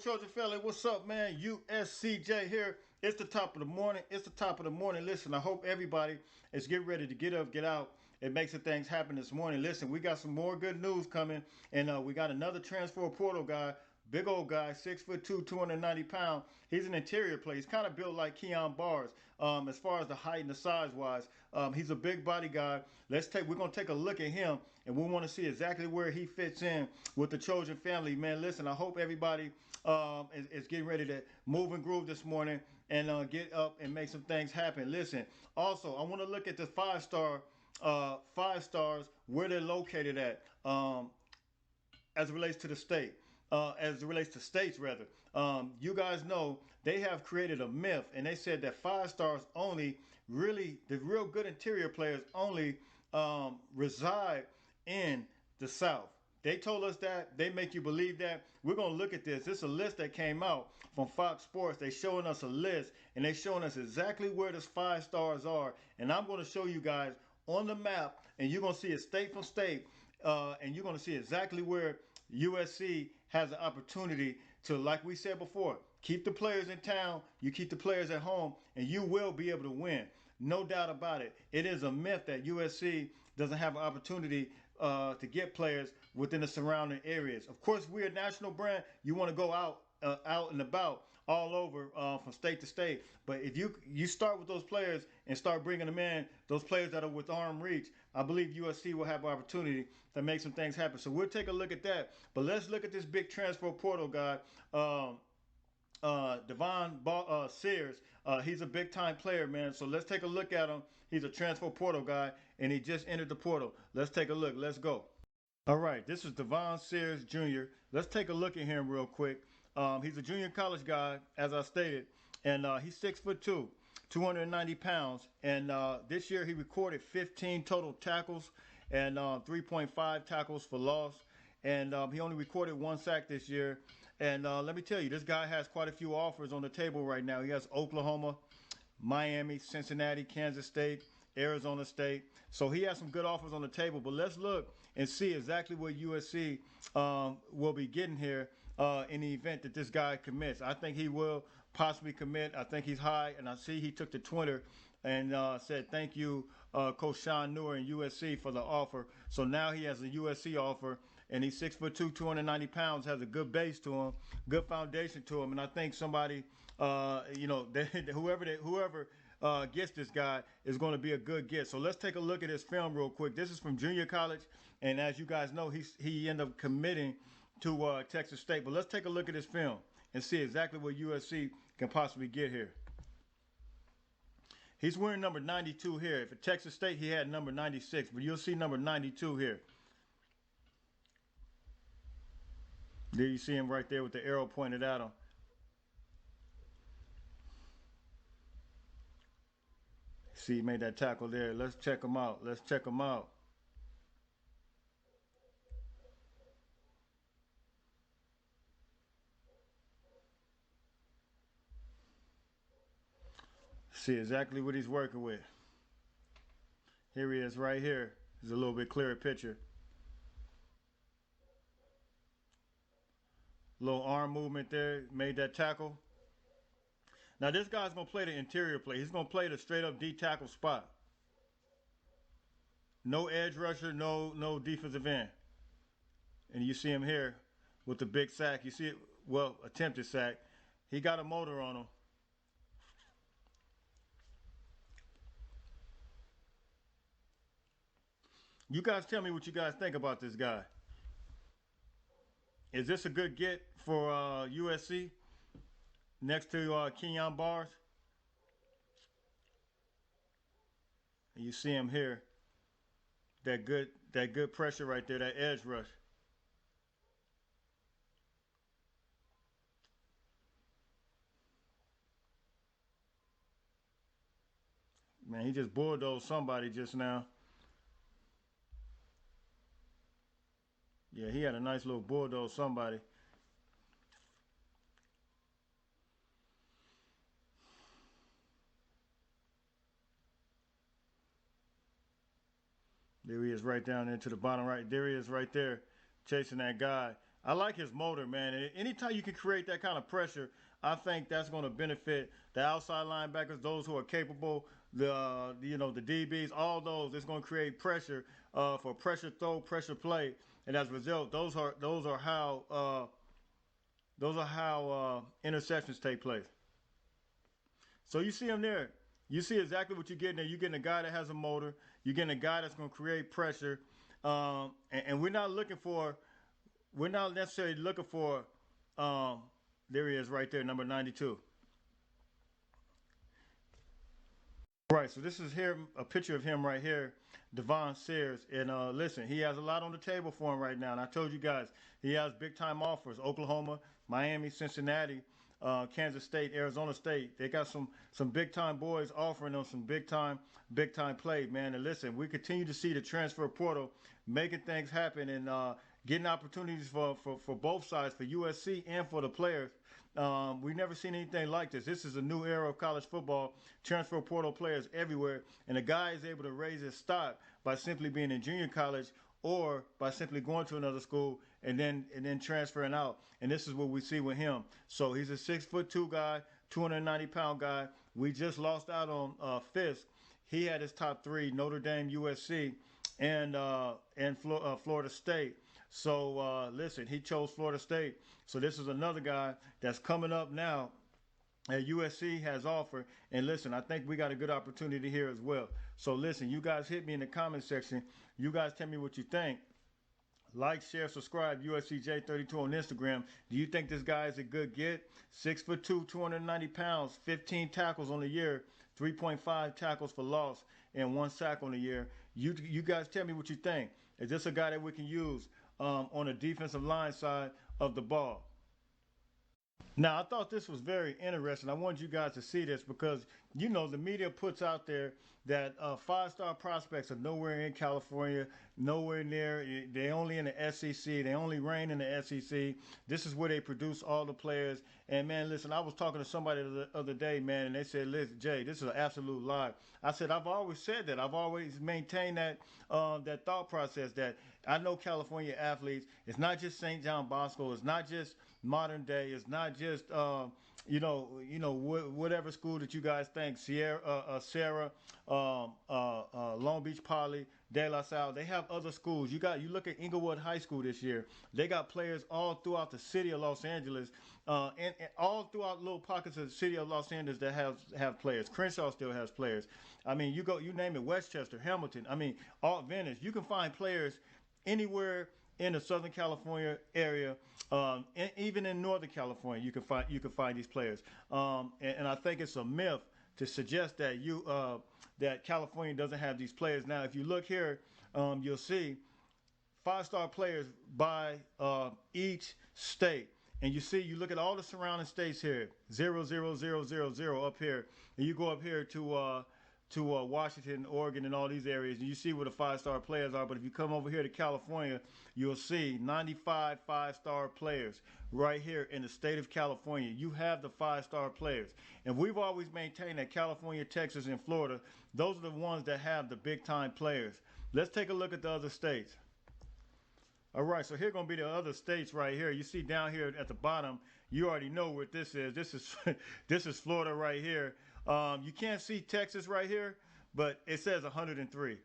Trojan Philly, what's up, man? USCJ here. It's the top of the morning. It's the top of the morning. Listen, I hope everybody is getting ready to get up, get out, and make some things happen this morning. Listen, we got some more good news coming, and we got another transfer portal guy, big old guy, 6'2", 290 pounds. He's an interior player. He's kind of built like Keon Bars, as far as the height and the size wise. He's a big body guy. We're gonna take a look at him, and we want to see exactly where he fits in with the Trojan family, man. Listen, I hope everybody is getting ready to move and groove this morning and get up and make some things happen. Listen, also, I want to look at the five stars, where they're located at, as it relates to the state, as it relates to states, rather. You guys know they have created a myth, and they said that 5 stars only, really, the real good interior players only reside in the South. They told us that. They make you believe that. We're going to look at this. This is a list that came out from Fox Sports. They showing us a list, and they showing us exactly where those 5 stars are. And I'm going to show you guys on the map, and you're going to see it state from state, and you're going to see exactly where USC has an opportunity to, like we said before, keep the players in town, you keep the players at home, and you will be able to win. No doubt about it. It is a myth that USC doesn't have an opportunity to get players within the surrounding areas. Of course, we're a national brand. You want to go out and about all over from state to state. But if you start with those players and start bringing them in, those players that are with arm reach, I believe USC will have an opportunity to make some things happen. So we'll take a look at that. But let's look at this big transfer portal guy, Devon Sears. He's a big time player, man. So let's take a look at him. He's a transfer portal guy, and he just entered the portal. Let's take a look. Let's go. All right, this is Devon Sears Jr. Let's take a look at him real quick. He's a junior college guy, as I stated, and he's 6'2", 290 pounds. And this year he recorded 15 total tackles and 3.5 tackles for loss. And he only recorded 1 sack this year. And let me tell you, this guy has quite a few offers on the table right now. He has Oklahoma, Miami, Cincinnati, Kansas State, Arizona State. So he has some good offers on the table. But let's look and see exactly what USC will be getting here in the event that this guy commits. I think he will possibly commit. I think he's high, and I see he took to Twitter and said, thank you, Coach Sean Newer and USC for the offer. So now he has a USC offer, and he's 6'2", 290 pounds, has a good base to him, good foundation to him. And I think somebody, whoever gets this guy is going to be a good get. So let's take a look at his film real quick. This is from junior college, and as you guys know, he ended up committing to Texas State. But let's take a look at his film and see exactly what USC can possibly get here. He's wearing number 92 here. If at Texas State, he had number 96, but you'll see number 92 here. There you see him right there with the arrow pointed at him. See, he made that tackle there. Let's check him out. Let's check him out. See exactly what he's working with. Here he is right here. There's a little bit clearer picture. Little arm movement there, made that tackle. Now this guy's going to play the interior play. He's going to play the straight up D tackle spot. No edge rusher, no defensive end. And you see him here with the big sack. You see it, well, attempted sack. He got a motor on him. You guys tell me what you guys think about this guy. Is this a good get for USC next to Keon Bars? And you see him here. That good pressure right there, that edge rush. Man, he just bulldozed somebody just now. Yeah, he had a nice little bulldoze somebody. There he is right down into the bottom right. There he is right there chasing that guy. I like his motor, man. And anytime you can create that kind of pressure, I think that's going to benefit the outside linebackers, those who are capable, the DBs, all those. It's going to create pressure for pressure throw, pressure play, and as a result, those are how interceptions take place. So you see him there. You see exactly what you're getting there. You're getting a guy that has a motor. You're getting a guy that's going to create pressure. And we're not necessarily looking for, um, there he is right there, number 92. Right. So this is here a picture of him right here, Devon Sears. And listen, he has a lot on the table for him right now. And I told you guys, he has big time offers: Oklahoma, Miami, Cincinnati, Kansas State, Arizona State. They got some big time boys offering them some big time play, man. And listen, we continue to see the transfer portal making things happen and getting opportunities for both sides, for USC and for the players. We've never seen anything like this. This is a new era of college football. Transfer portal players everywhere, and a guy is able to raise his stock by simply being in junior college or by simply going to another school and then transferring out. And this is what we see with him. So he's a 6'2" guy, 290-pound guy. We just lost out on Fisk. He had his top three: Notre Dame, USC, and Florida State. So listen, he chose Florida State. So this is another guy that's coming up now that USC has offered. And listen, I think we got a good opportunity here as well. So listen, you guys hit me in the comment section. You guys tell me what you think. Like, share, subscribe. USCJ32 on Instagram. Do you think this guy is a good get? 6'2", 290 pounds, 15 tackles on the year, 3.5 tackles for loss, and 1 sack on the year. You guys tell me what you think. Is this a guy that we can use on the defensive line side of the ball? Now, I thought this was very interesting. I wanted you guys to see this because, the media puts out there that five-star prospects are nowhere in California, nowhere near. They only in the SEC. They only reign in the SEC. This is where they produce all the players. And, man, listen, I was talking to somebody the other day, man, and they said, listen, Jay, this is an absolute lie. I said, I've always said that. I've always maintained that thought process that I know California athletes. It's not just St. John Bosco. It's not just modern day. It's not just whatever school that you guys think. Sarah, Long Beach Poly, De La Salle. They have other schools. You look at Inglewood High School this year. They got players all throughout the city of Los Angeles, and all throughout little pockets of the city of Los Angeles that have players. Crenshaw still has players. I mean, you name it, Westchester, Hamilton. I mean, all Venice. You can find players anywhere in the Southern California area, and even in Northern California, you can find these players. And I think it's a myth to suggest that California doesn't have these players. Now, if you look here, you'll see five-star players by each state. And you look at all the surrounding states here, 0, 0, 0, 0, 0 up here, and you go up here to Washington, Oregon, and all these areas, and you see where the five-star players are. But if you come over here to California, you'll see 95 five-star players right here in the state of California. You have the five-star players. And we've always maintained that California, Texas, and Florida, those are the ones that have the big-time players. Let's take a look at the other states. All right, so here are going to be the other states right here. You see down here at the bottom, you already know what this is. This is this is Florida right here. You can't see Texas right here, but it says 103.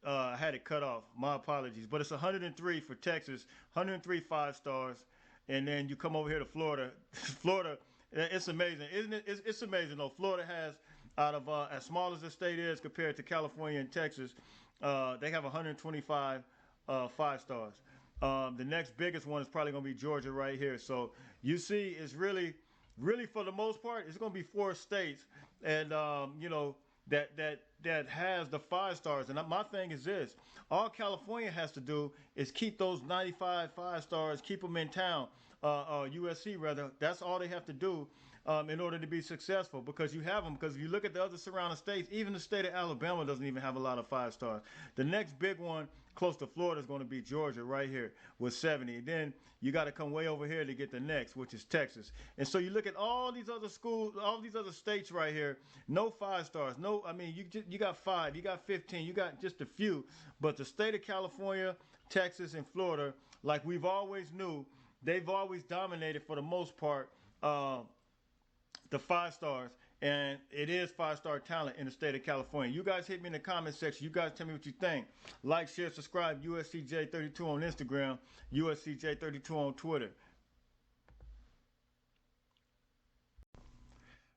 I had it cut off. My apologies. But it's 103 for Texas, 103 five stars. And then you come over here to Florida. Florida, it's amazing, isn't it? It's amazing, though. Florida has, out of as small as the state is compared to California and Texas, they have 125 five stars. The next biggest one is probably going to be Georgia right here. So you see, it's really for the most part, it's going to be 4 states, and that has the five stars. And my thing is this: all California has to do is keep those 95 five stars, keep them in town. USC rather. That's all they have to do. in order to be successful, because you have them. Because if you look at the other surrounding states, even the state of Alabama doesn't even have a lot of 5 stars. The next big one close to Florida is going to be Georgia right here with 70. And then you got to come way over here to get the next, which is Texas. And so you look at all these other schools, all these other states right here, no 5 stars. No, I mean, you got 5, you got 15, you got just a few. But the state of California, Texas, and Florida, like we've always knew, they've always dominated for the most part the 5 stars, and it is 5 star talent in the state of California. You guys hit me in the comment section. You guys tell me what you think. Like, share, subscribe. USCJ32 on Instagram, USCJ32 on Twitter.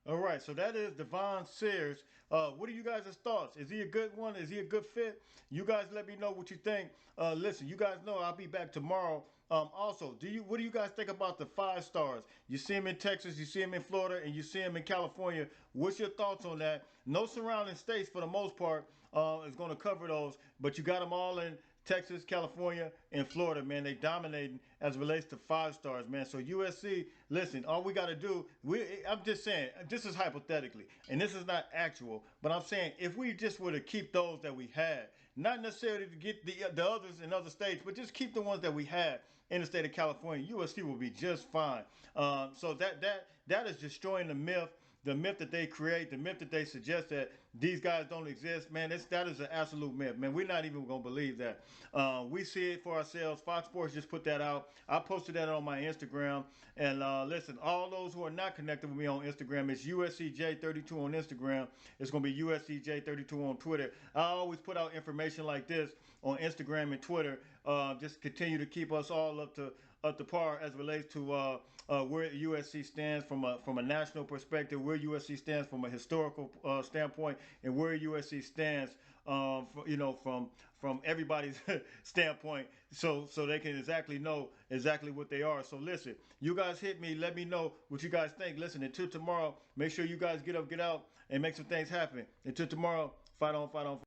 All right, so that is Devon Sears. What are you guys' thoughts? Is he a good one? Is he a good fit? You guys let me know what you think. Listen, you guys know I'll be back tomorrow. Also, what do you guys think about the 5 stars? You see him in Texas, you see him in Florida, and you see him in California. What's your thoughts on that? No surrounding states for the most part is going to cover those, but you got them all in Texas, California, and Florida, man. They dominating as it relates to 5 stars, man. So USC, listen, all we got to do, I'm just saying, this is hypothetically, and this is not actual, but I'm saying if we just were to keep those that we had, not necessarily to get the others in other states, but just keep the ones that we had in the state of California, USC will be just fine. So that is destroying the myth that they create, the myth that they suggest that these guys don't exist, man. That is an absolute myth, man. We're not even gonna believe that. We see it for ourselves. Fox Sports just put that out. I posted that on my Instagram. And listen, all those who are not connected with me on Instagram, it's USCJ32 on Instagram. It's gonna be USCJ32 on Twitter. I always put out information like this on Instagram and Twitter. Just continue to keep us all up to par as it relates to where USC stands from a national perspective, where USC stands from a historical standpoint, and where USC stands, from everybody's standpoint, so they can exactly know exactly what they are. So listen, you guys hit me, let me know what you guys think. Listen, until tomorrow, make sure you guys get up, get out, and make some things happen. Until tomorrow, fight on, fight on.